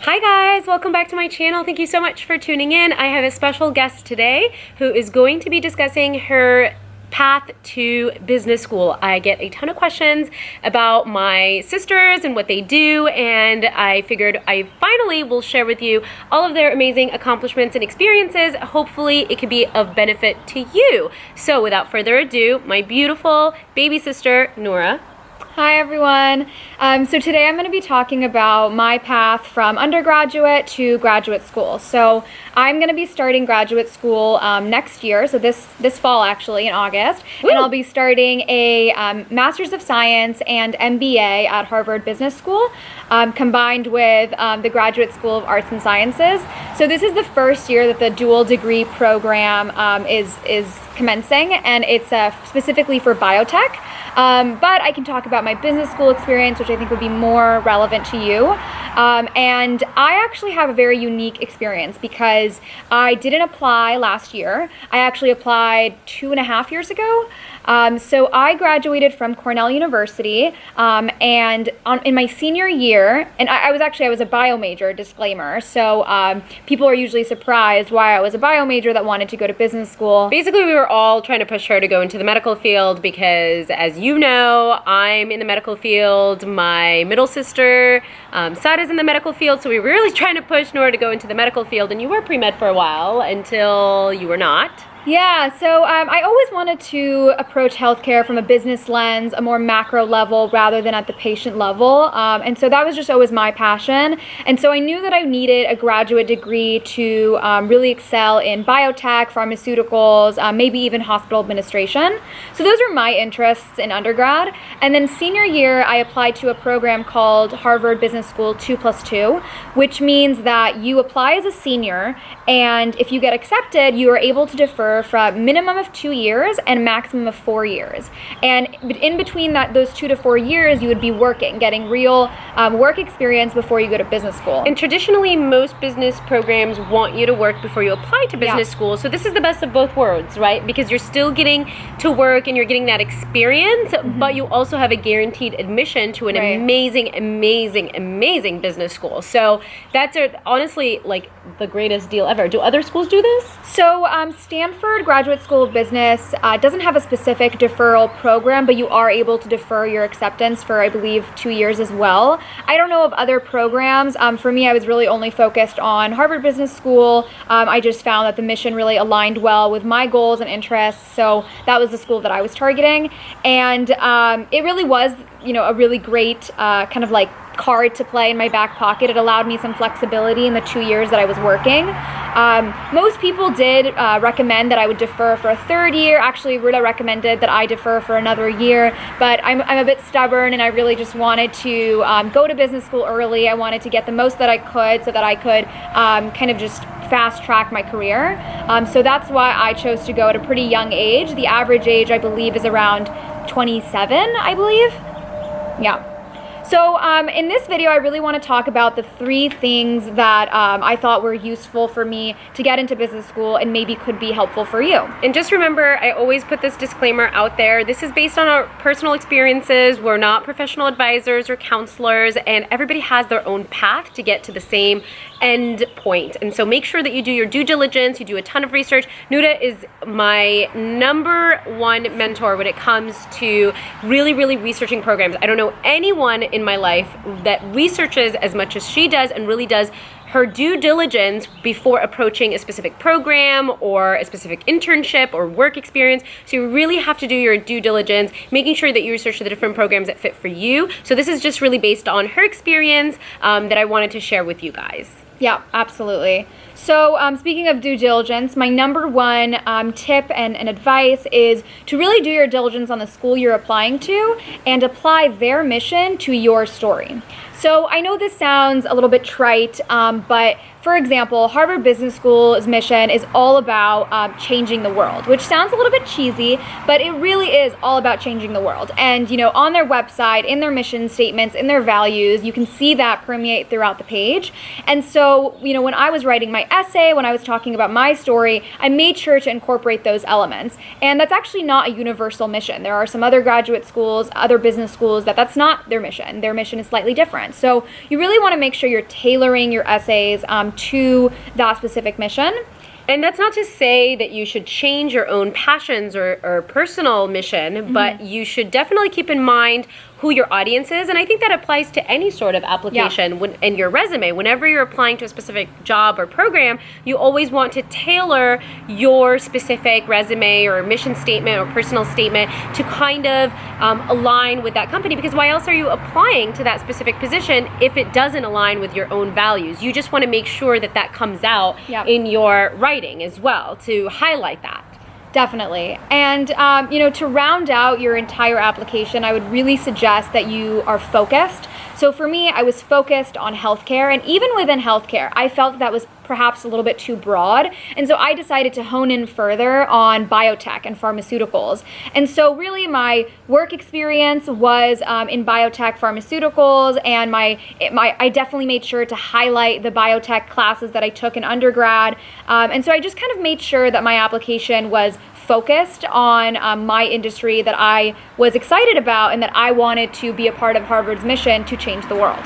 Hi guys, welcome back to my channel. Thank you so much for tuning in. I have a special guest today who is going to be discussing her path to business school. I get a ton of questions about my sisters and what they do, and I figured I finally will share with you all of their amazing accomplishments and experiences. Hopefully it could be of benefit to you. So without further ado, my beautiful baby sister, Nora. Hi everyone. So today I'm going to be talking about my path from undergraduate to graduate school. So I'm going to be starting graduate school next year, so this fall actually, in August. Woo! And I'll be starting a Master's of Science and MBA at Harvard Business School, combined with the Graduate School of Arts and Sciences. So this is the first year that the dual degree program is commencing, and it's specifically for biotech. But I can talk about my business school experience, which I think would be more relevant to you. And I actually have a very unique experience because I didn't apply last year. I actually applied 2.5 years ago. So I graduated from Cornell University, and in my senior year, and I was a bio major, disclaimer. So people are usually surprised why I was a bio major that wanted to go to business school. Basically, we were all trying to push her to go into the medical field because, as you know, I'm in the medical field. My middle sister, Sad, is in the medical field. So we were really trying to push Nora to go into the medical field, and you were pre-med for a while until you were not. Yeah, so I always wanted to approach healthcare from a business lens, a more macro level rather than at the patient level. And so that was just always my passion. And so I knew that I needed a graduate degree to really excel in biotech, pharmaceuticals, maybe even hospital administration. So those were my interests in undergrad. And then senior year, I applied to a program called Harvard Business School 2+2, which means that you apply as a senior, and if you get accepted, you are able to defer for a minimum of 2 years and maximum of 4 years. And in between those 2 to 4 years, you would be working, getting real work experience before you go to business school. And traditionally, most business programs want you to work before you apply to business school. So this is the best of both worlds, right? Because you're still getting to work and you're getting that experience, but you also have a guaranteed admission to an amazing, amazing, amazing business school. So that's honestly like the greatest deal ever. Do other schools do this? So Stanford Graduate School of Business doesn't have a specific deferral program, but you are able to defer your acceptance for, I believe, 2 years as well. I don't know of other programs. For me, I was really only focused on Harvard Business School. I just found that the mission really aligned well with my goals and interests, so that was the school that I was targeting. And it really was, a really great kind of like card to play in my back pocket. It allowed me some flexibility in the 2 years that I was working. Most people did recommend that I would defer for a third year. Actually, Rola recommended that I defer for another year, but I'm a bit stubborn, and I really just wanted to go to business school early. I wanted to get the most that I could so that I could kind of just fast track my career. So that's why I chose to go at a pretty young age. The average age, I believe, is around 27, I believe. Yeah. So in this video, I really want to talk about the 3 things that I thought were useful for me to get into business school and maybe could be helpful for you. And just remember, I always put this disclaimer out there. This is based on our personal experiences. We're not professional advisors or counselors, and everybody has their own path to get to the same end point. And so make sure that you do your due diligence, you do a ton of research. Nuda is my #1 mentor when it comes to really, really researching programs. I don't know anyone in my life that researches as much as she does and really does her due diligence before approaching a specific program or a specific internship or work experience. So you really have to do your due diligence, making sure that you research the different programs that fit for you. So this is just really based on her experience that I wanted to share with you guys. Yeah, absolutely. So speaking of due diligence, my #1 tip and advice is to really do your diligence on the school you're applying to and apply their mission to your story. So I know this sounds a little bit trite, but for example, Harvard Business School's mission is all about changing the world, which sounds a little bit cheesy, but it really is all about changing the world. And on their website, in their mission statements, in their values, you can see that permeate throughout the page. And so so, when I was writing my essay, when I was talking about my story, I made sure to incorporate those elements. And that's actually not a universal mission. There are some other graduate schools, other business schools that's not their mission. Their mission is slightly different. So you really want to make sure you're tailoring your essays to that specific mission. And that's not to say that you should change your own passions or personal mission, but you should definitely keep in mind who your audience is. And I think that applies to any sort of application in your resume. Whenever you're applying to a specific job or program, you always want to tailor your specific resume or mission statement or personal statement to kind of align with that company, because why else are you applying to that specific position if it doesn't align with your own values? You just want to make sure that that comes out in your writing as well to highlight that. Definitely. And, to round out your entire application, I would really suggest that you are focused. So for me, I was focused on healthcare, and even within healthcare, I felt that was perhaps a little bit too broad. And so I decided to hone in further on biotech and pharmaceuticals. And so really my work experience was in biotech, pharmaceuticals, and I definitely made sure to highlight the biotech classes that I took in undergrad. And so I just kind of made sure that my application was focused on my industry that I was excited about and that I wanted to be a part of Harvard's mission to change the world.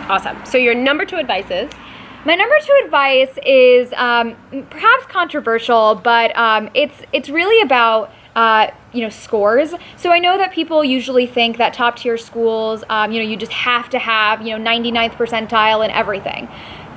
Awesome. So your number 2 advice is? My number 2 advice is perhaps controversial, but it's really about scores. So I know that people usually think that top tier schools, you just have to have 99th percentile in everything.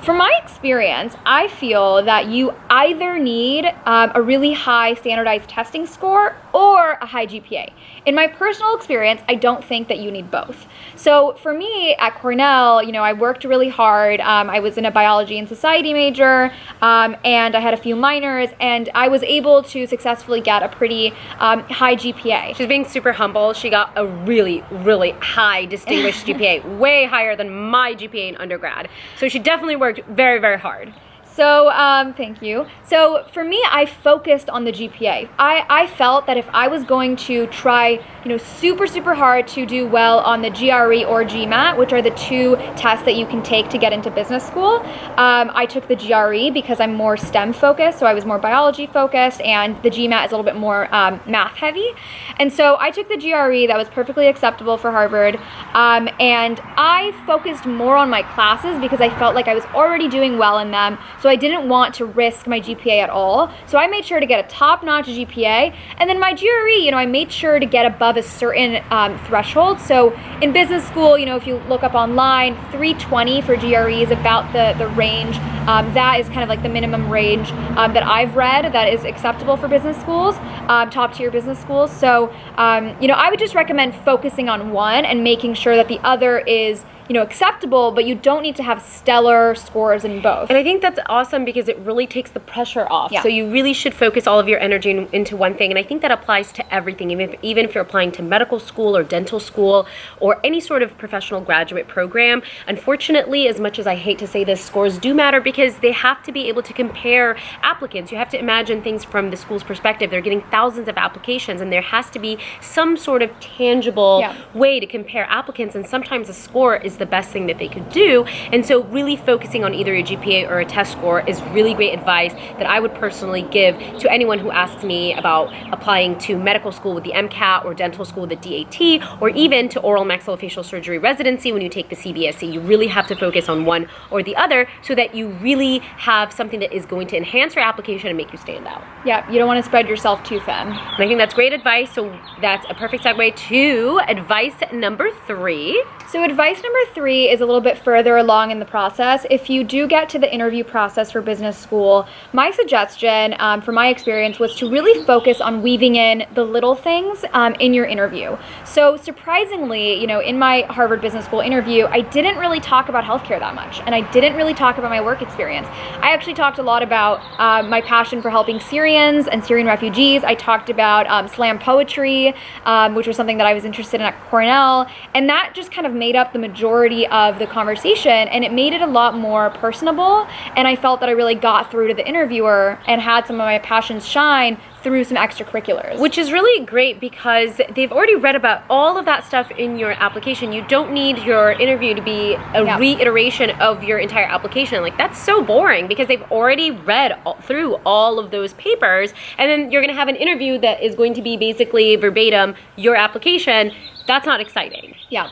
From my experience, I feel that you either need a really high standardized testing score or a high GPA. In my personal experience, I don't think that you need both. So for me at Cornell, I worked really hard. I was in a biology and society major, and I had a few minors, and I was able to successfully get a pretty high GPA. She's being super humble. She got a really, really high distinguished GPA, way higher than my GPA in undergrad. So she definitely worked very, very hard. So, thank you. So for me, I focused on the GPA. I felt that if I was going to try, super, super hard to do well on the GRE or GMAT, which are the 2 tests that you can take to get into business school, I took the GRE because I'm more STEM focused, so I was more biology focused, and the GMAT is a little bit more math heavy. And so I took the GRE. That was perfectly acceptable for Harvard. And I focused more on my classes because I felt like I was already doing well in them. So I didn't want to risk my GPA at all. So I made sure to get a top-notch GPA. And then my GRE, I made sure to get above a certain threshold. So in business school, if you look up online, 320 for GRE is about the range. That is kind of like the minimum range that I've read that is acceptable for business schools, top-tier business schools. So, I would just recommend focusing on one and making sure that the other is acceptable, but you don't need to have stellar scores in both. And I think that's awesome because it really takes the pressure off. Yeah. So you really should focus all of your energy into one thing. And I think that applies to everything, even if you're applying to medical school or dental school or any sort of professional graduate program. Unfortunately, as much as I hate to say this, scores do matter because they have to be able to compare applicants. You have to imagine things from the school's perspective. They're getting thousands of applications, and there has to be some sort of tangible way to compare applicants. And sometimes a score is the best thing that they could do. And so really focusing on either a GPA or a test score is really great advice that I would personally give to anyone who asks me about applying to medical school with the MCAT or dental school with the DAT, or even to oral maxillofacial surgery residency when you take the CBSE. You really have to focus on one or the other so that you really have something that is going to enhance your application and make you stand out. Yeah, you don't want to spread yourself too thin. And I think that's great advice. So that's a perfect segue to advice number 3. So advice number 3 is a little bit further along in the process. If you do get to the interview process for business school, my suggestion from my experience was to really focus on weaving in the little things in your interview. So surprisingly, in my Harvard Business School interview, I didn't really talk about healthcare that much, and I didn't really talk about my work experience. I actually talked a lot about my passion for helping Syrians and Syrian refugees. I talked about slam poetry, which was something that I was interested in at Cornell, and that just kind of made up the majority of the conversation, and it made it a lot more personable, and I felt that I really got through to the interviewer and had some of my passions shine through some extracurriculars. Which is really great because they've already read about all of that stuff in your application. You don't need your interview to be a reiteration of your entire application. Like, that's so boring because they've already read through all of those papers, and then you're going to have an interview that is going to be basically verbatim your application. That's not exciting. Yeah.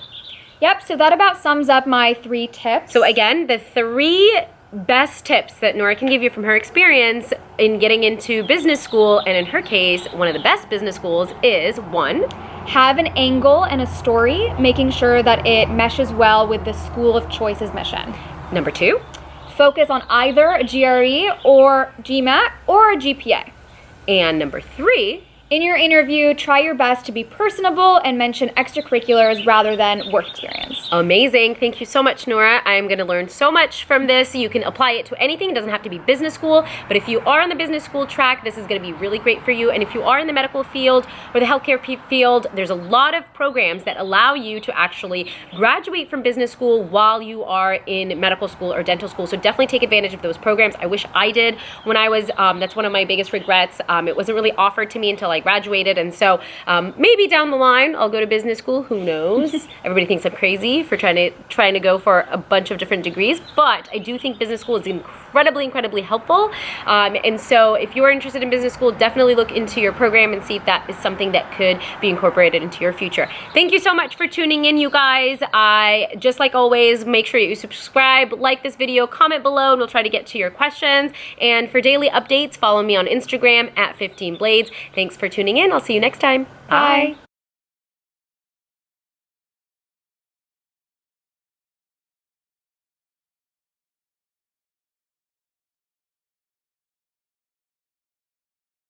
Yep, so that about sums up my 3 tips. So again, the 3 best tips that Nora can give you from her experience in getting into business school, and in her case, one of the best business schools is 1. Have an angle and a story, making sure that it meshes well with the school of choice's mission. Number 2. Focus on either a GRE or GMAT or a GPA. And number 3. In your interview, try your best to be personable and mention extracurriculars rather than work experience. Amazing. Thank you so much, Nora. I'm going to learn so much from this. You can apply it to anything. It doesn't have to be business school, but if you are on the business school track, this is going to be really great for you. And if you are in the medical field or the healthcare field, there's a lot of programs that allow you to actually graduate from business school while you are in medical school or dental school. So definitely take advantage of those programs. I wish I did when I was, that's one of my biggest regrets. It wasn't really offered to me until I graduated, and so maybe down the line I'll go to business school. Who knows? Everybody thinks I'm crazy for trying to go for a bunch of different degrees, but I do think business school is incredibly helpful. And so if you're interested in business school, definitely look into your program and see if that is something that could be incorporated into your future. Thank you so much for tuning in, you guys. I just like always, make sure you subscribe, like this video, comment below, and we'll try to get to your questions. And for daily updates, follow me on Instagram at 15blades. Thanks for tuning in. I'll see you next time. Bye.